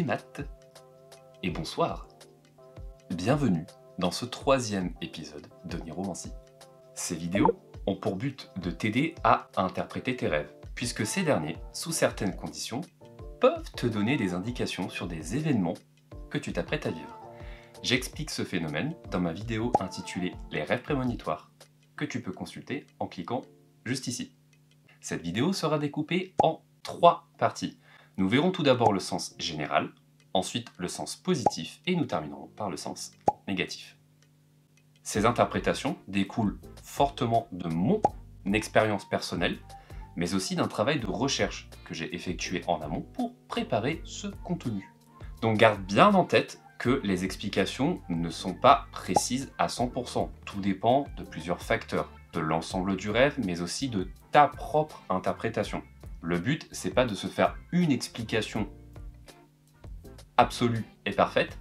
Matt et bonsoir. Bienvenue dans ce 3e épisode de Niromancie. Ces vidéos ont pour but de t'aider à interpréter tes rêves, puisque ces derniers, sous certaines conditions, peuvent te donner des indications sur des événements que tu t'apprêtes à vivre. J'explique ce phénomène dans ma vidéo intitulée « Les rêves prémonitoires » que tu peux consulter en cliquant juste ici. Cette vidéo sera découpée en 3 parties. Nous verrons tout d'abord le sens général, ensuite le sens positif et nous terminerons par le sens négatif. Ces interprétations découlent fortement de mon expérience personnelle, mais aussi d'un travail de recherche que j'ai effectué en amont pour préparer ce contenu. Donc garde bien en tête que les explications ne sont pas précises à 100%. Tout dépend de plusieurs facteurs, de l'ensemble du rêve, mais aussi de ta propre interprétation. Le but, c'est pas de se faire une explication absolue et parfaite,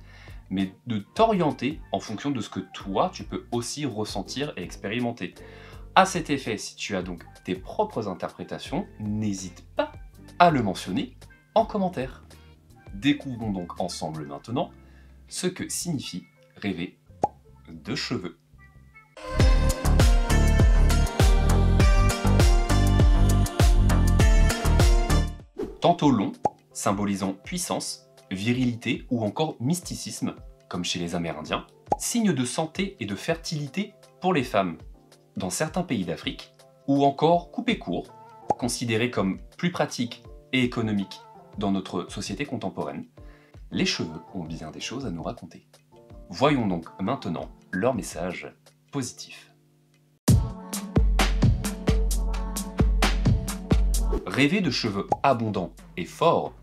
mais de t'orienter en fonction de ce que toi, tu peux aussi ressentir et expérimenter. À cet effet, si tu as donc tes propres interprétations, n'hésite pas à le mentionner en commentaire. Découvrons donc ensemble maintenant ce que signifie rêver de cheveux. Tantôt long, symbolisant puissance, virilité ou encore mysticisme, comme chez les Amérindiens, signe de santé et de fertilité pour les femmes dans certains pays d'Afrique, ou encore coupé court, considéré comme plus pratique et économique dans notre société contemporaine, les cheveux ont bien des choses à nous raconter. Voyons donc maintenant leur message positif. Rêver de cheveux abondants et forts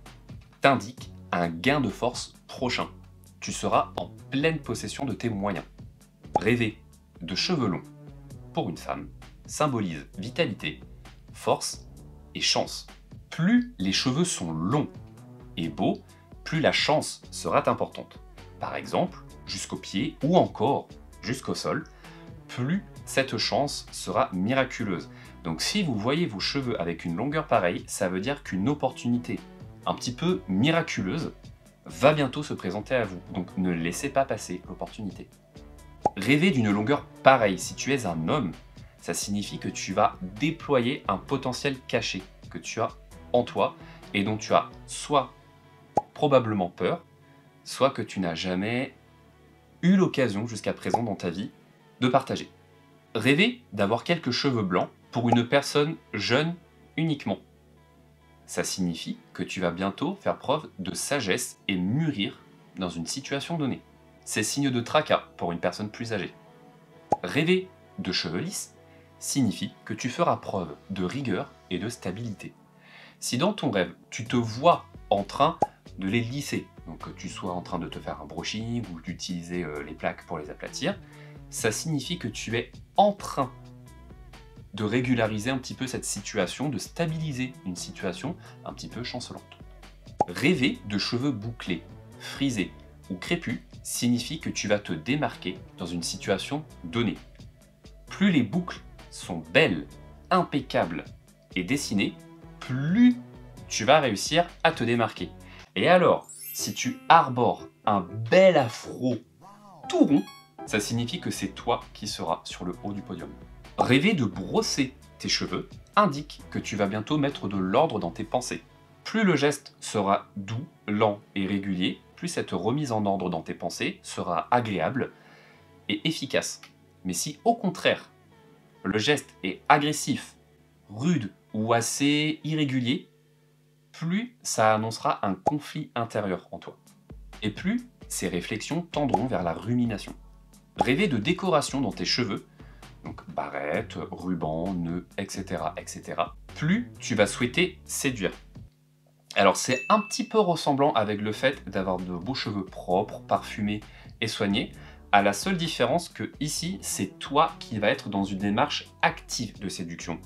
t'indique un gain de force prochain. Tu seras en pleine possession de tes moyens. Rêver de cheveux longs pour une femme symbolise vitalité, force et chance. Plus les cheveux sont longs et beaux, plus la chance sera importante. Par exemple, jusqu'aux pieds ou encore jusqu'au sol, plus cette chance sera miraculeuse. Donc si vous voyez vos cheveux avec une longueur pareille, ça veut dire qu'une opportunité un petit peu miraculeuse va bientôt se présenter à vous. Donc ne laissez pas passer l'opportunité. Rêver d'une longueur pareille, si tu es un homme, ça signifie que tu vas déployer un potentiel caché que tu as en toi et dont tu as soit probablement peur, soit que tu n'as jamais eu l'occasion jusqu'à présent dans ta vie de partager. Rêver d'avoir quelques cheveux blancs pour une personne jeune uniquement. Ça signifie que tu vas bientôt faire preuve de sagesse et mûrir dans une situation donnée. C'est signe de tracas pour une personne plus âgée. Rêver de cheveux lisses signifie que tu feras preuve de rigueur et de stabilité. Si dans ton rêve, tu te vois en train de les lisser, donc que tu sois en train de te faire un brushing ou d'utiliser les plaques pour les aplatir, ça signifie que tu es en train de régulariser un petit peu cette situation, de stabiliser une situation un petit peu chancelante. Rêver de cheveux bouclés, frisés ou crépus signifie que tu vas te démarquer dans une situation donnée. Plus les boucles sont belles, impeccables et dessinées, plus tu vas réussir à te démarquer. Et alors, si tu arbores un bel afro tout rond, ça signifie que c'est toi qui seras sur le haut du podium. Rêver de brosser tes cheveux indique que tu vas bientôt mettre de l'ordre dans tes pensées. Plus le geste sera doux, lent et régulier, plus cette remise en ordre dans tes pensées sera agréable et efficace. Mais si au contraire, le geste est agressif, rude ou assez irrégulier, plus ça annoncera un conflit intérieur en toi. Et plus ces réflexions tendront vers la rumination. Rêver de décoration dans tes cheveux, donc barrettes, rubans, nœuds, etc., plus tu vas souhaiter séduire. Alors c'est un petit peu ressemblant avec le fait d'avoir de beaux cheveux propres, parfumés et soignés, à la seule différence que ici, c'est toi qui vas être dans une démarche active de séduction.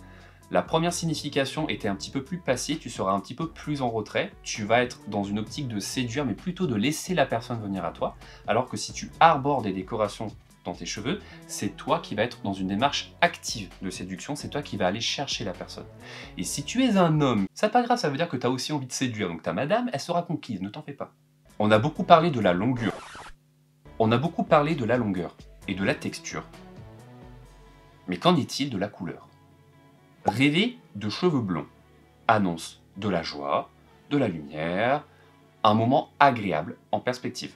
La première signification était un petit peu plus passive, tu seras un petit peu plus en retrait, tu vas être dans une optique de séduire, mais plutôt de laisser la personne venir à toi, alors que si tu arbores des décorations dans tes cheveux, c'est toi qui vas être dans une démarche active de séduction, c'est toi qui vas aller chercher la personne. Et si tu es un homme, c'est pas grave, ça veut dire que tu as aussi envie de séduire, donc ta madame, elle sera conquise, ne t'en fais pas. On a beaucoup parlé de la longueur. On a beaucoup parlé de la longueur et de la texture. Mais qu'en est-il de la couleur? Rêver de cheveux blonds annonce de la joie, de la lumière, un moment agréable en perspective.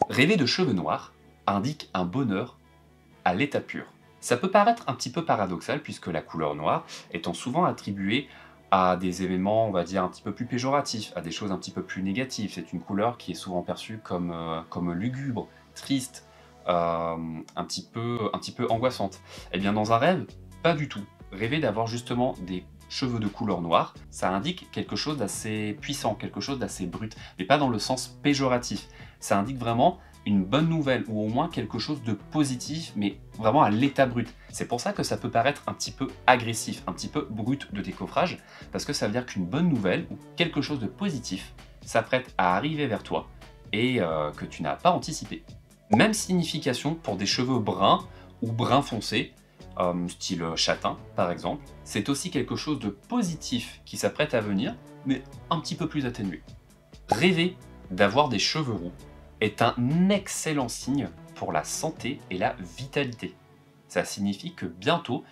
Rêver de cheveux noirs indique un bonheur à l'état pur. Ça peut paraître un petit peu paradoxal puisque la couleur noire étant souvent attribuée à des éléments, on va dire, un petit peu plus péjoratifs, à des choses un petit peu plus négatives. C'est une couleur qui est souvent perçue comme lugubre, triste, un petit peu angoissante. Eh bien dans un rêve, pas du tout. Rêver d'avoir justement des cheveux de couleur noire, ça indique quelque chose d'assez puissant, quelque chose d'assez brut, mais pas dans le sens péjoratif. Ça indique vraiment une bonne nouvelle, ou au moins quelque chose de positif, mais vraiment à l'état brut. C'est pour ça que ça peut paraître un petit peu agressif, un petit peu brut de décoffrage, parce que ça veut dire qu'une bonne nouvelle, ou quelque chose de positif, s'apprête à arriver vers toi, et que tu n'as pas anticipé. Même signification pour des cheveux bruns, ou brun foncé, style châtain par exemple. C'est aussi quelque chose de positif qui s'apprête à venir, mais un petit peu plus atténué. Rêver d'avoir des cheveux roux est un excellent signe pour la santé et la vitalité. Ça signifie que bientôt,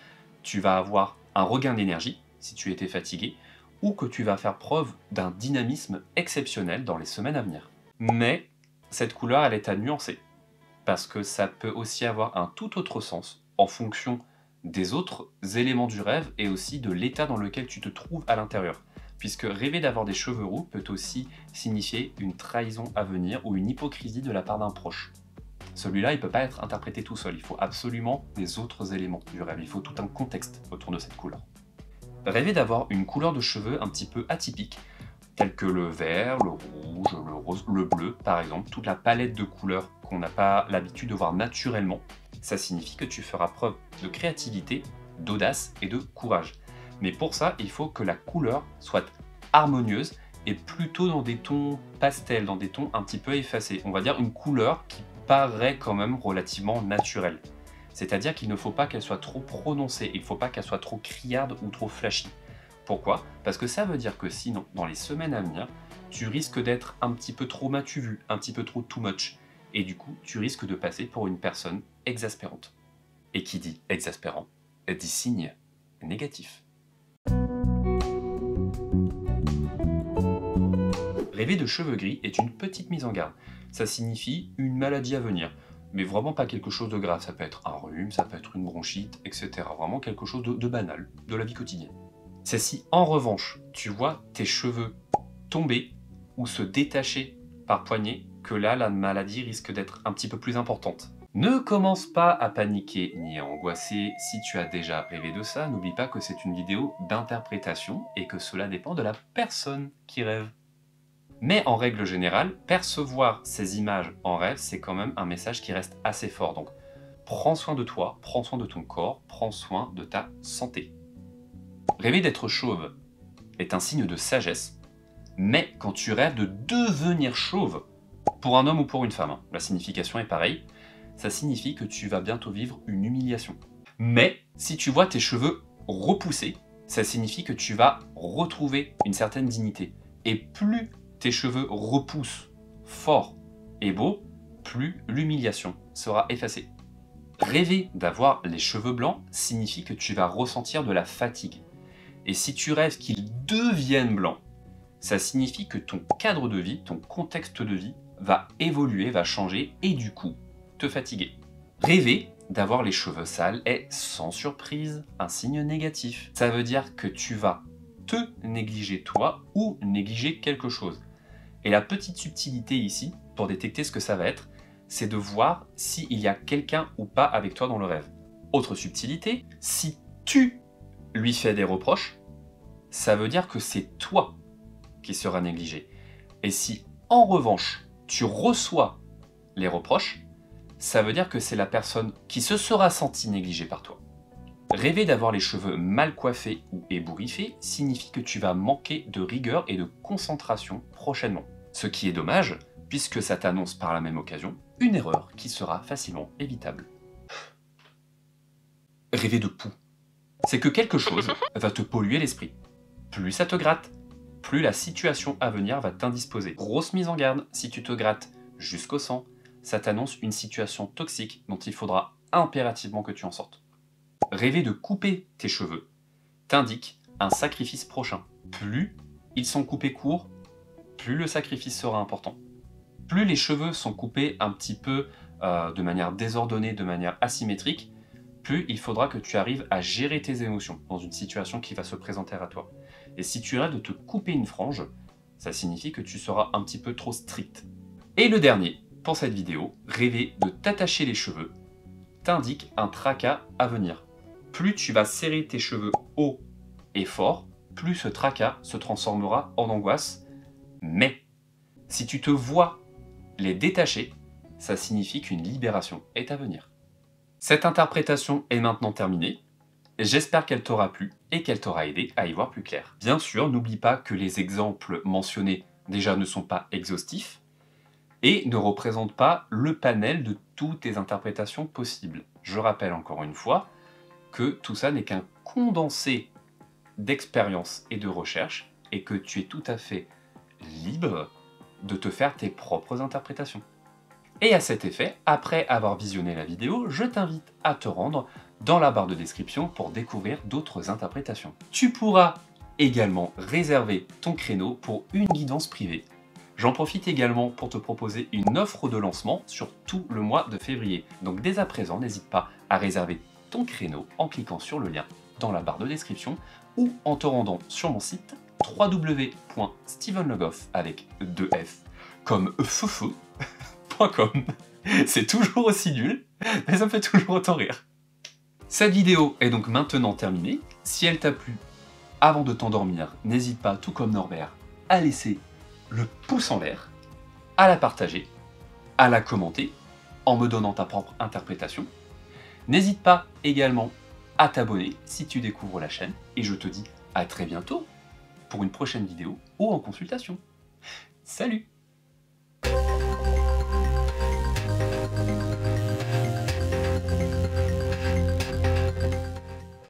tu vas avoir un regain d'énergie, si tu étais fatigué, ou que tu vas faire preuve d'un dynamisme exceptionnel dans les semaines à venir. Mais cette couleur, elle est à nuancer, parce que ça peut aussi avoir un tout autre sens en fonction des autres éléments du rêve et aussi de l'état dans lequel tu te trouves à l'intérieur. Puisque rêver d'avoir des cheveux roux peut aussi signifier une trahison à venir ou une hypocrisie de la part d'un proche. Celui-là, il ne peut pas être interprété tout seul, il faut absolument des autres éléments du rêve, il faut tout un contexte autour de cette couleur. Rêver d'avoir une couleur de cheveux un petit peu atypique, telle que le vert, le rouge, le rose, le bleu par exemple, toute la palette de couleurs qu'on n'a pas l'habitude de voir naturellement, ça signifie que tu feras preuve de créativité, d'audace et de courage. Mais pour ça, il faut que la couleur soit harmonieuse et plutôt dans des tons pastels, dans des tons un petit peu effacés. On va dire une couleur qui paraît quand même relativement naturelle. C'est-à-dire qu'il ne faut pas qu'elle soit trop prononcée, il ne faut pas qu'elle soit trop criarde ou trop flashy. Pourquoi? Parce que ça veut dire que sinon, dans les semaines à venir, tu risques d'être un petit peu trop m'as-tu vu, un petit peu trop too much. Et du coup, tu risques de passer pour une personne exaspérante. Et qui dit exaspérant, dit signe négatif. Rêver de cheveux gris est une petite mise en garde. Ça signifie une maladie à venir, mais vraiment pas quelque chose de grave. Ça peut être un rhume, ça peut être une bronchite, etc. Vraiment quelque chose de banal, de la vie quotidienne. C'est si, en revanche, tu vois tes cheveux tomber ou se détacher par poignée, que là, la maladie risque d'être un petit peu plus importante. Ne commence pas à paniquer ni à angoisser si tu as déjà rêvé de ça. N'oublie pas que c'est une vidéo d'interprétation et que cela dépend de la personne qui rêve. Mais en règle générale, percevoir ces images en rêve, c'est quand même un message qui reste assez fort. Donc, prends soin de toi, prends soin de ton corps, prends soin de ta santé. Rêver d'être chauve est un signe de sagesse, mais quand tu rêves de devenir chauve, pour un homme ou pour une femme, la signification est pareille, ça signifie que tu vas bientôt vivre une humiliation. Mais si tu vois tes cheveux repoussés, ça signifie que tu vas retrouver une certaine dignité. Et plus tes cheveux repoussent fort et beau, plus l'humiliation sera effacée. Rêver d'avoir les cheveux blancs signifie que tu vas ressentir de la fatigue. Et si tu rêves qu'ils deviennent blancs, ça signifie que ton cadre de vie, ton contexte de vie va évoluer, va changer et du coup te fatiguer. Rêver d'avoir les cheveux sales est sans surprise un signe négatif. Ça veut dire que tu vas te négliger toi ou négliger quelque chose. Et la petite subtilité ici, pour détecter ce que ça va être, c'est de voir s'il y a quelqu'un ou pas avec toi dans le rêve. Autre subtilité, si tu lui fais des reproches, ça veut dire que c'est toi qui sera négligé. Et si, en revanche, tu reçois les reproches, ça veut dire que c'est la personne qui se sera sentie négligée par toi. Rêver d'avoir les cheveux mal coiffés ou ébouriffés signifie que tu vas manquer de rigueur et de concentration prochainement. Ce qui est dommage, puisque ça t'annonce par la même occasion une erreur qui sera facilement évitable. Rêver de poux, c'est que quelque chose va te polluer l'esprit. Plus ça te gratte, plus la situation à venir va t'indisposer. Grosse mise en garde, si tu te grattes jusqu'au sang, ça t'annonce une situation toxique dont il faudra impérativement que tu en sortes. Rêver de couper tes cheveux t'indique un sacrifice prochain. Plus ils sont coupés courts, plus le sacrifice sera important. Plus les cheveux sont coupés un petit peu de manière désordonnée, de manière asymétrique, plus il faudra que tu arrives à gérer tes émotions dans une situation qui va se présenter à toi. Et si tu rêves de te couper une frange, ça signifie que tu seras un petit peu trop strict. Et le dernier, pour cette vidéo, rêver de t'attacher les cheveux t'indique un tracas à venir. Plus tu vas serrer tes cheveux haut et fort, plus ce tracas se transformera en angoisse. Mais si tu te vois les détacher, ça signifie qu'une libération est à venir. Cette interprétation est maintenant terminée. J'espère qu'elle t'aura plu et qu'elle t'aura aidé à y voir plus clair. Bien sûr, n'oublie pas que les exemples mentionnés déjà ne sont pas exhaustifs et ne représentent pas le panel de toutes tes interprétations possibles. Je rappelle encore une fois que tout ça n'est qu'un condensé d'expérience et de recherche et que tu es tout à fait libre de te faire tes propres interprétations. Et à cet effet, après avoir visionné la vidéo, je t'invite à te rendre dans la barre de description pour découvrir d'autres interprétations. Tu pourras également réserver ton créneau pour une guidance privée. J'en profite également pour te proposer une offre de lancement sur tout le mois de février. Donc dès à présent, n'hésite pas à réserver ton créneau en cliquant sur le lien dans la barre de description ou en te rendant sur mon site www.stevenlegoff avec 2F comme feufeu.com. C'est toujours aussi nul, mais ça me fait toujours autant rire. Cette vidéo est donc maintenant terminée. Si elle t'a plu, avant de t'endormir, n'hésite pas, tout comme Norbert, à laisser le pouce en l'air, à la partager, à la commenter, en me donnant ta propre interprétation. N'hésite pas également à t'abonner si tu découvres la chaîne, et je te dis à très bientôt pour une prochaine vidéo ou en consultation. Salut!